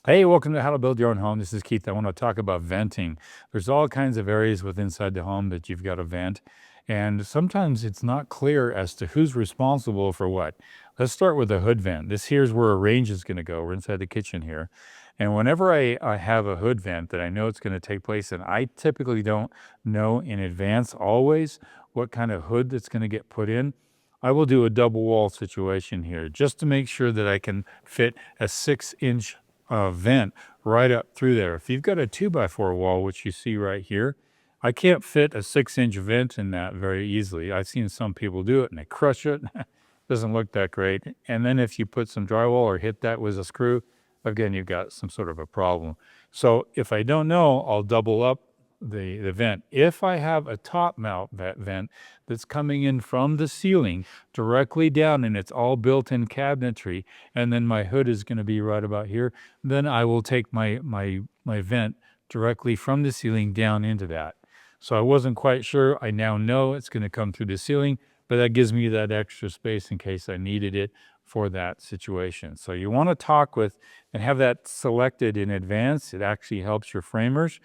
Hey, welcome to How to Build Your Own Home. This is Keith. I want to talk about venting. There's all kinds of areas inside the home that you've got to vent, and sometimes it's not clear as to who's responsible for what. Let's start with the hood vent. This here's where a range is going to go. We're inside the kitchen here. And whenever I have a hood vent that I know it's going to take place, and I typically don't know in advance always what kind of hood that's going to get put in, I will do a double wall situation here just to make sure that I can fit a 6-inch vent right up through there. If you've got a 2x4 wall, which you see right here, I can't fit a 6-inch vent in that very easily. I've seen some people do it and they crush it. Doesn't look that great. And then if you put some drywall or hit that with a screw, again, you've got some sort of a problem. So if I don't know, I'll double up the vent. If I have a top mount vent that's coming in from the ceiling directly down and it's all built-in cabinetry, and then my hood is going to be right about here, then I will take my vent directly from the ceiling down into that. So I wasn't quite sure. I now know it's going to come through the ceiling, but that gives me that extra space in case I needed it for that situation. So you want to talk with and have that selected in advance. It actually helps your framers.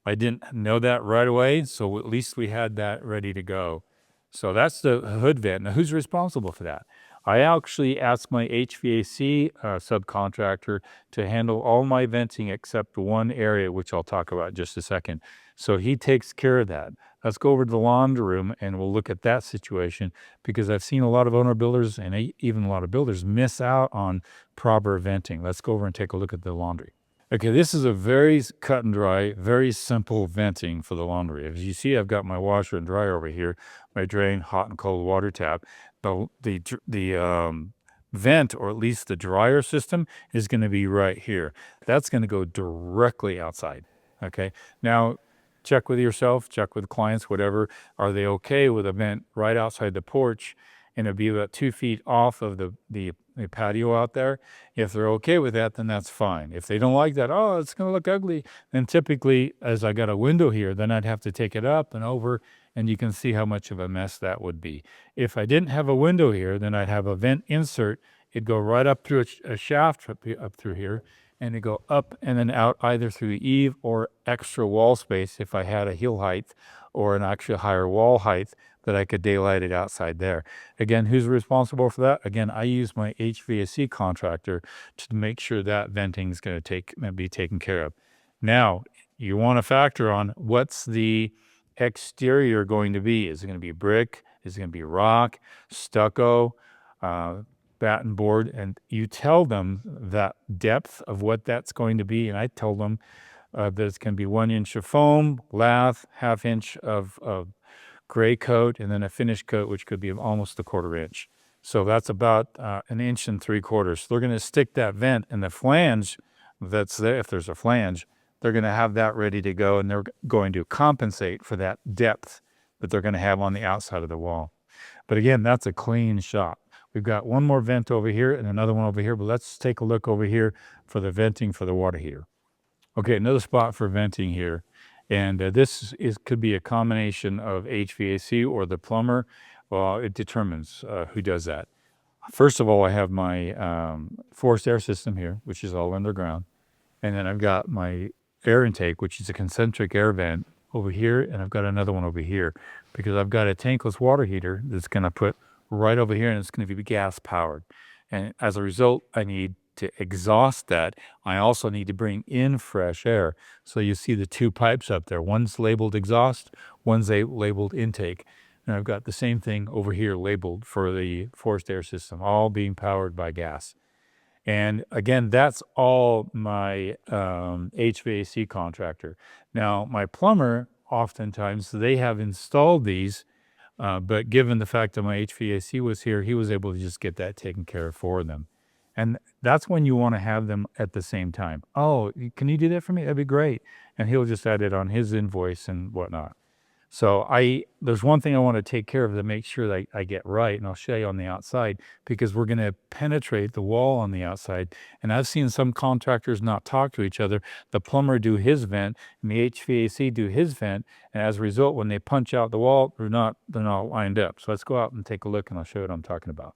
I didn't know that right away, so at least we had that ready to go. So that's the hood vent. Now, who's responsible for that? I actually asked my HVAC subcontractor to handle all my venting except one area, which I'll talk about in just a second. So he takes care of that. Let's go over to the laundry room and we'll look at that situation, because I've seen a lot of owner builders and even a lot of builders miss out on proper venting. Let's go over and take a look at the laundry. Okay, this is a very cut and dry, very simple venting for the laundry. As you see, I've got my washer and dryer over here, my drain, hot and cold water tap. The vent, or at least the dryer system, is going to be right here. That's going to go directly outside. Okay, now check with yourself, check with clients, whatever. Are they okay with a vent right outside the porch? And it'll be about 2 feet off of the patio out there. If they're okay with that, then that's fine. If they don't like that, oh, it's going to look ugly, then typically, as I got a window here, then I'd have to take it up and over, and you can see how much of a mess that would be. If I didn't have a window here, then I'd have a vent insert. It'd go right up through a shaft up through here, and it'd go up and then out either through the eave or extra wall space if I had a heel height or an actual higher wall height that I could daylight it outside there. Again, who's responsible for that? Again, I use my HVAC contractor to make sure that venting is going to be taken care of. Now, you want to factor on what's the exterior going to be. Is it going to be brick? Is it going to be rock, stucco, batten board? And you tell them that depth of what that's going to be. And I tell them that it's going to be 1 inch of foam, lath, 1/2 inch of gray coat, and then a finish coat, which could be almost 1/4 inch. So that's about 1 3/4 inches. So they're going to stick that vent, and the flange that's there, if there's a flange, they're going to have that ready to go, and they're going to compensate for that depth that they're going to have on the outside of the wall. But again, that's a clean shot. We've got one more vent over here and another one over here, but let's take a look over here for the venting for the water heater. Okay, another spot for venting here. And could be a combination of HVAC or the plumber. Well, it determines who does that. First of all, I have my forced air system here, which is all underground. And then I've got my air intake, which is a concentric air vent over here. And I've got another one over here because I've got a tankless water heater that's going to put right over here, and it's going to be gas powered. And as a result, I need to exhaust that. I also need to bring in fresh air. So you see the 2 pipes up there. One's labeled exhaust, one's labeled intake. And I've got the same thing over here labeled for the forced air system, all being powered by gas. And again, that's all my HVAC contractor. Now, my plumber, oftentimes, they have installed these, but given the fact that my HVAC was here, he was able to just get that taken care of for them. And that's when you want to have them at the same time. Oh, can you do that for me? That'd be great. And he'll just add it on his invoice and whatnot. So there's one thing I want to take care of to make sure that I get right, and I'll show you on the outside, because we're going to penetrate the wall on the outside. And I've seen some contractors not talk to each other. The plumber do his vent, and the HVAC do his vent. And as a result, when they punch out the wall, they're not lined up. So let's go out and take a look, and I'll show you what I'm talking about.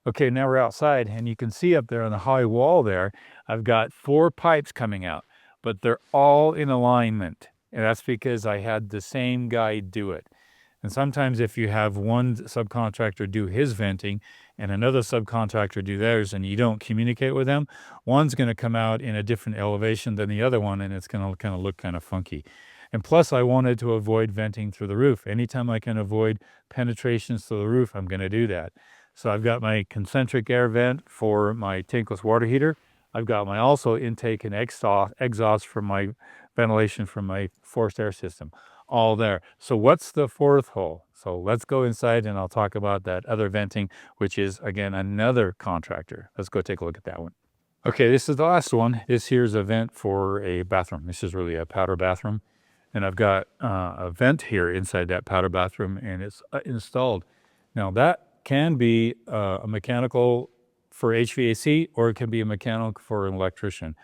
Okay, now we're outside, and you can see up there on the high wall there, I've got 4 pipes coming out, but they're all in alignment, and that's because I had the same guy do it. And sometimes if you have one subcontractor do his venting and another subcontractor do theirs and you don't communicate with them, one's gonna come out in a different elevation than the other one, and it's gonna kinda look kinda funky. And plus, I wanted to avoid venting through the roof. Anytime I can avoid penetrations through the roof, I'm gonna do that. So I've got my concentric air vent for my tankless water heater. I've got my also intake and exhaust for my ventilation from my forced air system, all there. So what's the fourth hole? So let's go inside and I'll talk about that other venting, which is again another contractor. Let's go take a look at that one. Okay, this is the last one. This here's a vent for a bathroom. This is really a powder bathroom. And I've got a vent here inside that powder bathroom, and it's installed. Now that can be a mechanical for HVAC, or it can be a mechanical for an electrician.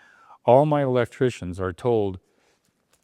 All my electricians are told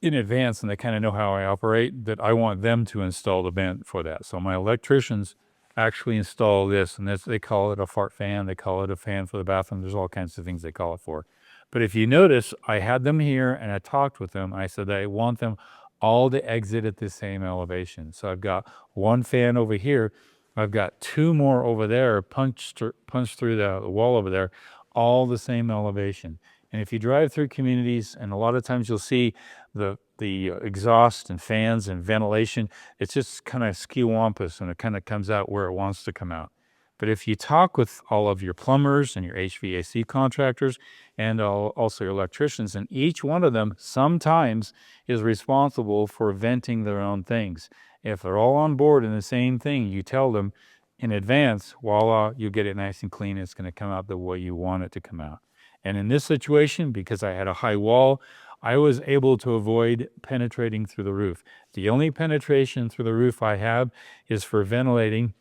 in advance, and they kind of know how I operate, that I want them to install the vent for that. So my electricians actually install this, and this, they call it a fart fan. They call it a fan for the bathroom. There's all kinds of things they call it for. But if you notice, I had them here and I talked with them. I said I want them all to exit at the same elevation. So I've got one fan over here. I've got 2 more over there punched through the wall over there, all the same elevation. And if you drive through communities, and a lot of times you'll see the exhaust and fans and ventilation, it's just kind of skewampus and it kind of comes out where it wants to come out. But if you talk with all of your plumbers and your HVAC contractors and also your electricians, and each one of them sometimes is responsible for venting their own things. If they're all on board in the same thing, you tell them in advance, voila, you get it nice and clean. It's going to come out the way you want it to come out. And in this situation, because I had a high wall, I was able to avoid penetrating through the roof. The only penetration through the roof I have is for ventilating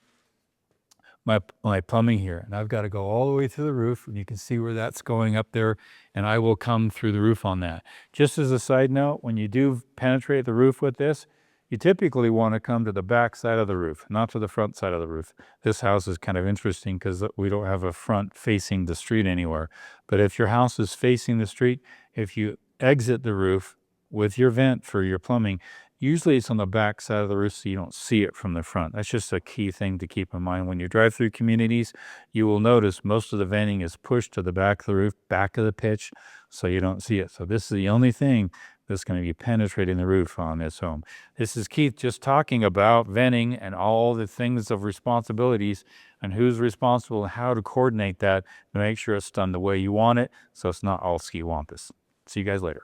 my plumbing here, and I've got to go all the way through the roof, and you can see where that's going up there, and I will come through the roof on that. Just as a side note, when you do penetrate the roof with this, you typically want to come to the back side of the roof, not to the front side of the roof. This house is kind of interesting because we don't have a front facing the street anywhere. But if your house is facing the street, if you exit the roof with your vent for your plumbing, usually it's on the back side of the roof so you don't see it from the front. That's just a key thing to keep in mind. When you drive through communities, you will notice most of the venting is pushed to the back of the roof, back of the pitch, so you don't see it. So this is the only thing that's going to be penetrating the roof on this home. This is Keith just talking about venting and all the things of responsibilities and who's responsible and how to coordinate that to make sure it's done the way you want it so it's not all ski wampus. See you guys later.